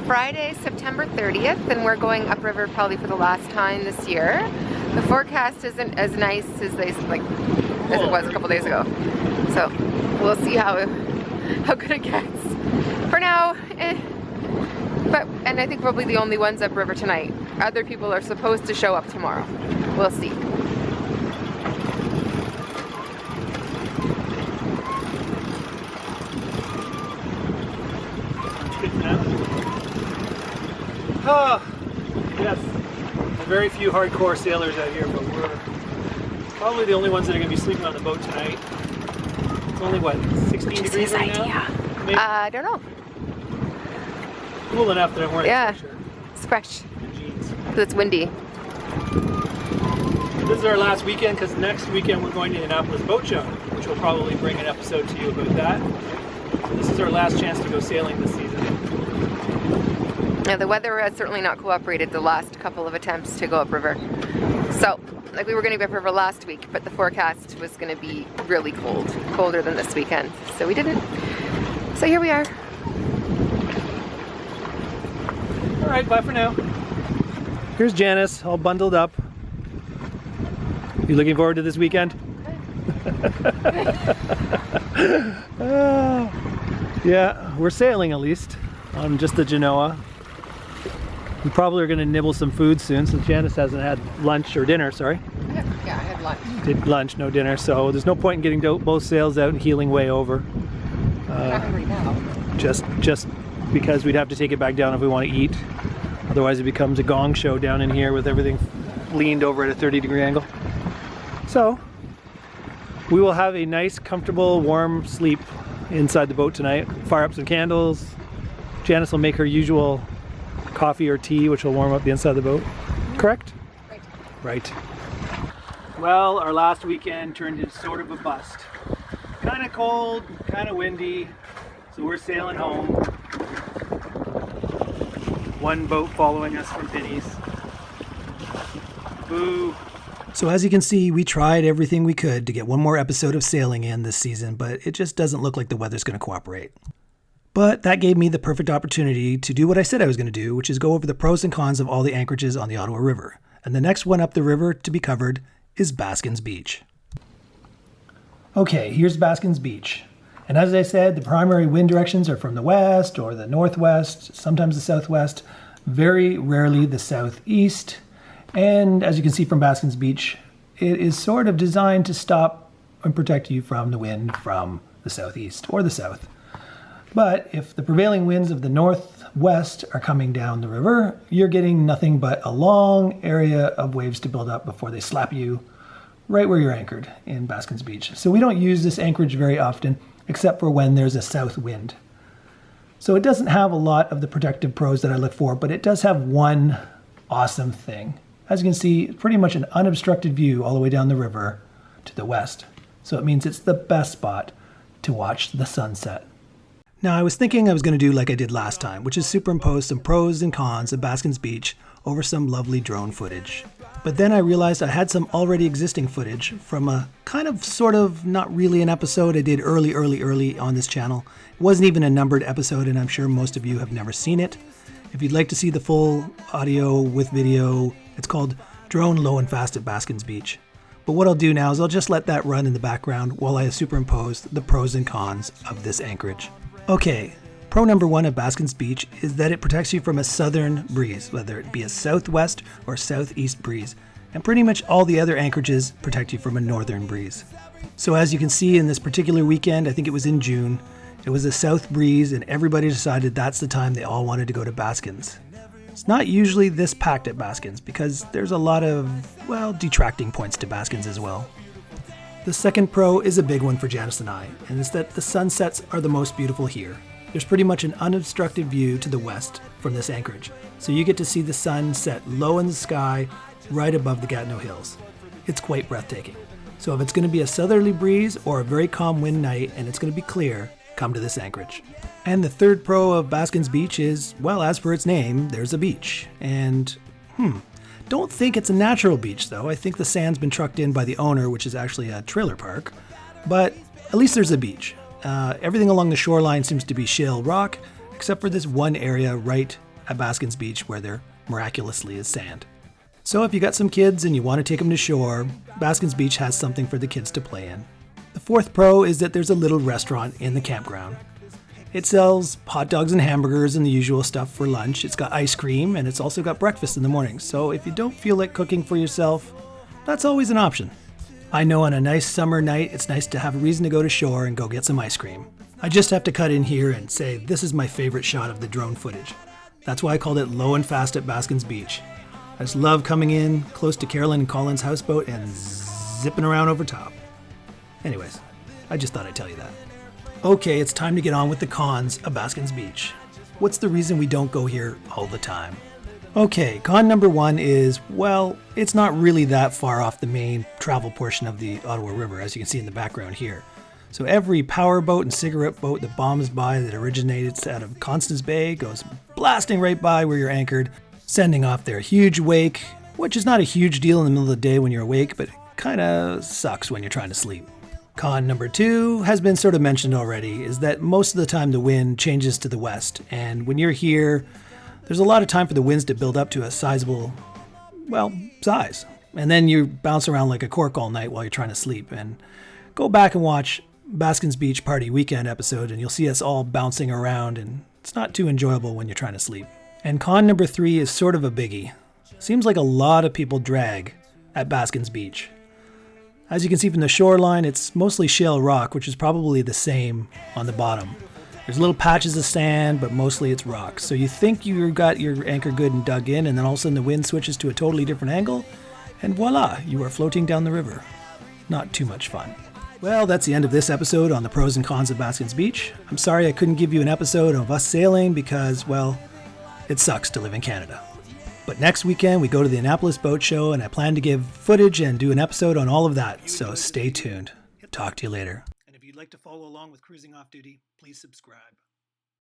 Friday, September 30th, and we're going upriver probably for the last time this year. The forecast isn't as nice as it was a couple days ago, so we'll see how good it gets. For now, and I think probably the only ones upriver tonight. Other people are supposed to show up tomorrow. We'll see. Yes, very few hardcore sailors out here, but we're probably the only ones that are going to be sleeping on the boat tonight. It's only, what, 16 degrees right now? Maybe? I don't know. Cool enough that I'm wearing a sweatshirt. It's fresh. And jeans. Because it's windy. This is our last weekend, because next weekend we're going to the Annapolis Boat Show, which will probably bring an episode to you about that. So this is our last chance to go sailing this season. Yeah, the weather has certainly not cooperated the last couple of attempts to go upriver. So, like we were going to be upriver last week, but the forecast was going to be really cold, colder than this weekend. So we didn't. So here we are. All right, bye for now. Here's Janice, all bundled up. You looking forward to this weekend? Yeah, we're sailing at least on just the Genoa. We probably are going to nibble some food soon since Janice hasn't had lunch or dinner, sorry. Yeah, I had lunch. Did lunch, no dinner, so there's no point in getting both sails out and heeling way over. Not hungry now. Just because we'd have to take it back down if we want to eat. Otherwise it becomes a gong show down in here with everything leaned over at a 30-degree angle. So, we will have a nice, comfortable, warm sleep inside the boat tonight. Fire up some candles. Janice will make her usual coffee or tea, which will warm up the inside of the boat. Correct? Right. Well, our last weekend turned into sort of a bust. Kind of cold, kind of windy, so we're sailing home. One boat following us from Penny's. Boo. So as you can see, we tried everything we could to get one more episode of sailing in this season, but it just doesn't look like the weather's going to cooperate. But that gave me the perfect opportunity to do what I said I was going to do, which is go over the pros and cons of all the anchorages on the Ottawa River. And the next one up the river to be covered is Baskins Beach. Okay, here's Baskins Beach. And as I said, the primary wind directions are from the west or the northwest, sometimes the southwest, very rarely the southeast. And as you can see from Baskins Beach, it is sort of designed to stop and protect you from the wind from the southeast or the south. But if the prevailing winds of the northwest are coming down the river, you're getting nothing but a long area of waves to build up before they slap you right where you're anchored in Baskins Beach. So we don't use this anchorage very often, except for when there's a south wind. So it doesn't have a lot of the protective pros that I look for, but it does have one awesome thing. As you can see, pretty much an unobstructed view all the way down the river to the west. So it means it's the best spot to watch the sunset. Now, I was thinking I was going to do like I did last time, which is superimpose some pros and cons of Baskins Beach over some lovely drone footage. But then I realized I had some already existing footage from a kind of, sort of, not really an episode I did early on this channel. It wasn't even a numbered episode, and I'm sure most of you have never seen it. If you'd like to see the full audio with video, it's called Drone Low and Fast at Baskins Beach. But what I'll do now is I'll just let that run in the background while I superimpose the pros and cons of this anchorage. Okay, pro number one of Baskins Beach is that it protects you from a southern breeze, whether it be a southwest or southeast breeze. And pretty much all the other anchorages protect you from a northern breeze. So as you can see in this particular weekend, I think it was in June, it was a south breeze and everybody decided that's the time they all wanted to go to Baskins. It's not usually this packed at Baskins because there's a lot of, well, detracting points to Baskins as well. The second pro is a big one for Janice and I, and it's that the sunsets are the most beautiful here. There's pretty much an unobstructed view to the west from this anchorage, so you get to see the sun set low in the sky right above the Gatineau Hills. It's quite breathtaking. So if it's going to be a southerly breeze or a very calm wind night and it's going to be clear, come to this anchorage. And the third pro of Baskins Beach is, well, as per its name, there's a beach. And, don't think it's a natural beach, though. I think the sand's been trucked in by the owner, which is actually a trailer park. But at least there's a beach. Everything along the shoreline seems to be shale rock, except for this one area right at Baskins Beach where there miraculously is sand. So if you got some kids and you want to take them to shore, Baskins Beach has something for the kids to play in. The fourth pro is that there's a little restaurant in the campground. It sells hot dogs and hamburgers and the usual stuff for lunch. It's got ice cream and it's also got breakfast in the morning. So if you don't feel like cooking for yourself, that's always an option. I know on a nice summer night, it's nice to have a reason to go to shore and go get some ice cream. I just have to cut in here and say this is my favorite shot of the drone footage. That's why I called it Low and Fast at Baskins Beach. I just love coming in close to Carolyn and Colin's houseboat and zipping around over top. Anyways, I just thought I'd tell you that. Okay, it's time to get on with the cons of Baskins Beach. What's the reason we don't go here all the time? Okay, con number one is, well, it's not really that far off the main travel portion of the Ottawa River, as you can see in the background here. So every power boat and cigarette boat that bombs by that originates out of Constance Bay goes blasting right by where you're anchored, sending off their huge wake, which is not a huge deal in the middle of the day when you're awake, but it kind of sucks when you're trying to sleep. Con number two has been sort of mentioned already, is that most of the time the wind changes to the west, and when you're here, there's a lot of time for the winds to build up to a sizable, well, size. And then you bounce around like a cork all night while you're trying to sleep. And go back and watch Baskins Beach Party Weekend episode and you'll see us all bouncing around, and it's not too enjoyable when you're trying to sleep. And con number three is sort of a biggie. Seems like a lot of people drag at Baskins Beach. As you can see from the shoreline, it's mostly shale rock, which is probably the same on the bottom. There's little patches of sand, but mostly it's rock. So you think you've got your anchor good and dug in, and then all of a sudden the wind switches to a totally different angle, and voila, you are floating down the river. Not too much fun. Well, that's the end of this episode on the pros and cons of Baskins Beach. I'm sorry I couldn't give you an episode of us sailing because, well, it sucks to live in Canada. But next weekend we go to the Annapolis Boat Show, and I plan to give footage and do an episode on all of that, so stay tuned. Talk to you later. And if you'd like to follow along with Cruising Off Duty, please subscribe.